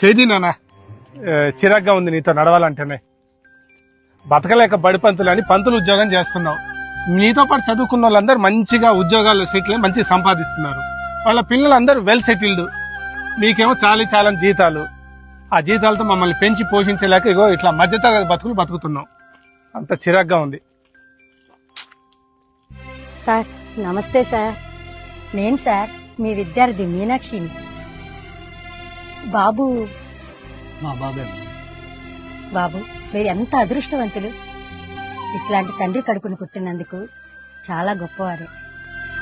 చేది నాన్న, చిరాగ్గా ఉంది నీతో నడవాలంటేనే. బతకలేక బడి పంతులు అని పంతులు ఉద్యోగం చేస్తున్నావు. నీతో పాటు చదువుకున్న వాళ్ళందరూ మంచిగా ఉద్యోగాల్లో సెటిల్ అయి మంచిగా సంపాదిస్తున్నారు. వాళ్ళ పిల్లలందరూ వెల్ సెటిల్డ్. నీకేమో చాలని జీతాలు. ఆ జీతాలతో మమ్మల్ని పెంచి పోషించలేక ఇగో ఇట్లా మధ్యతరగతి బతుకులు బతుకుతున్నాం. అంత చిరాగ్గా ఉంది. సార్ నమస్తే సార్. నేను సార్ మీ విద్యార్థి మీనాక్షిని. బాబు మా బాబే. బాబు మీరు ఎంత అదృష్టవంతులు. ఇట్లాంటి తండ్రి కడుపును పుట్టినందుకు చాలా గొప్పవారు.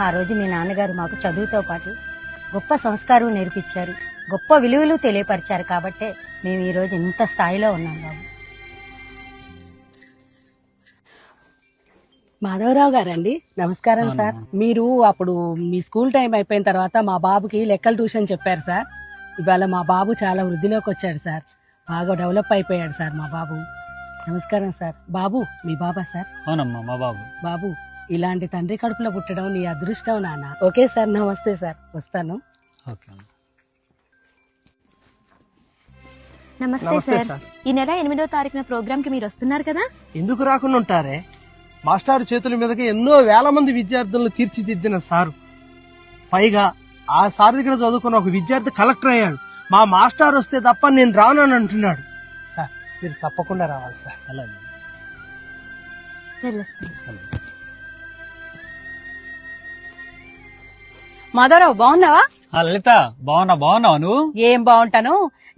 ఆ రోజు మీ నాన్నగారు మాకు చదువుతో పాటు గొప్ప సంస్కారం నేర్పించారు, గొప్ప విలువలు తెలియపరిచారు. కాబట్టే మేము ఈ రోజు ఇంత స్థాయిలో ఉన్నాం బాబు. మాధవరావు గారండి, నమస్కారం సార్. మీరు అప్పుడు మీ స్కూల్ టైం అయిపోయిన తర్వాత మా బాబుకి లెక్కల ట్యూషన్ చెప్పారు సార్. ఇవాళ మా బాబు చాలా వృద్ధిలోకి వచ్చాడు సార్. బాగా డెవలప్ అయిపోయాడు సార్ మా బాబు. నమస్కారం సార్. బాబు మీ బాబా సార్? అవునమ్మా మా బాబు. బాబు ఇలాంటి తండ్రి కడుపులో పుట్టడం నీ అదృష్టం నాన్న. ఓకే సార్, నమస్తే సార్, వస్తాను. ఓకే. నమస్తే సార్. ఈ నెల 8వ తారీఖున ప్రోగ్రామ్ కి మీరు వస్తున్నారు కదా? ఎందుకు రాకుండా ఉంటారే? మాస్టర్ చేతుల మీదకి ఎన్నో వేల మంది విద్యార్థులను తీర్చిదిద్దిన సారు. పైగా ఆ సార్ దగ్గర చదువుకున్న ఒక విద్యార్థి కలెక్టర్ అయ్యాడు. మా మాస్టర్ వస్తే తప్ప నేను రానని అంటున్నాడు. సార్ మీరు తప్పకుండా రావాలి సార్. అలాగే. వెళ్ళొస్తాను. మాధవరావు బాగున్నావా? లలిత బాగున్నావా నువ్వు? ఏం బాగుంటాను.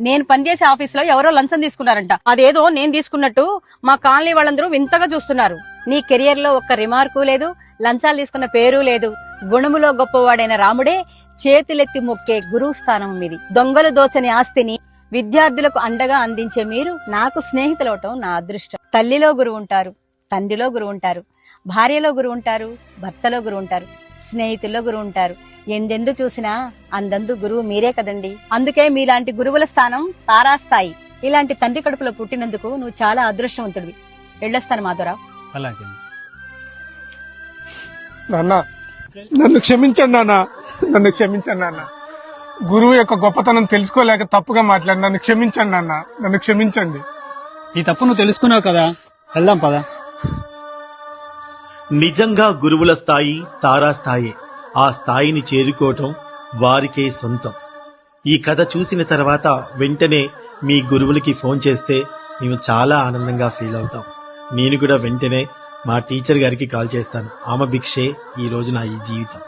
నేను పనిచేసే ఆఫీస్ లో ఎవరో లంచం తీసుకున్నారంట. అదేదో నేను తీసుకున్నట్టు మా కాలనీ వాళ్ళందరూ వింతగా చూస్తున్నారు. నీ కెరియర్ లో ఒక్క రిమార్కు లేదు, లంచాలు తీసుకున్న పేరు లేదు. గుణములో గొప్పవాడైన రాముడే చేతులెత్తి మొక్కే గురువు స్థానం మీది. దొంగలు దోచని ఆస్తిని విద్యార్థులకు అండగా అందించే మీరు నాకు స్నేహితులవటం నా అదృష్టం. తల్లిలో గురువు ఉంటారు, తండ్రిలో గురువు ఉంటారు, భార్యలో గురువు ఉంటారు, భర్తలో గురువు ఉంటారు, స్నేహితుల్లో గురువు ఉంటారు. ఎందెందు చూసినా అందందు గురువు మీరే కదండి. అందుకే మీలాంటి గురువుల స్థానం తారాస్థాయి. ఇలాంటి తండ్రి కడుపులో పుట్టినందుకు నువ్వు చాలా అదృష్టవంతుడివి. వెళ్ళొస్తాను మాధవరావు. అలాగే. నాన్న నన్ను క్షమించండి నాన్న, నన్ను క్షమించండి నాన్న. గురువు యొక్క గొప్పతనం తెలుసుకోలేక తప్పుగా మాట్లాడి నన్ను క్షమించండి నాన్న, నన్ను క్షమించండి. ఈ తప్పు నువ్వు తెలుసుకున్నావు కదా, వెళ్దాం పదా. నిజంగా గురువుల స్థాయి తారాస్థాయే. ఆ స్థాయిని చేరుకోవటం వారికే సొంతం. ఈ కథ చూసిన తర్వాత వెంటనే మీ గురువులకి ఫోన్ చేస్తే మేము చాలా ఆనందంగా ఫీల్ అవుతాం. నేను కూడా వెంటనే మా టీచర్ గారికి కాల్ చేస్తాను. ఆమె భిక్షే ఈ రోజు నా ఈ జీవితం.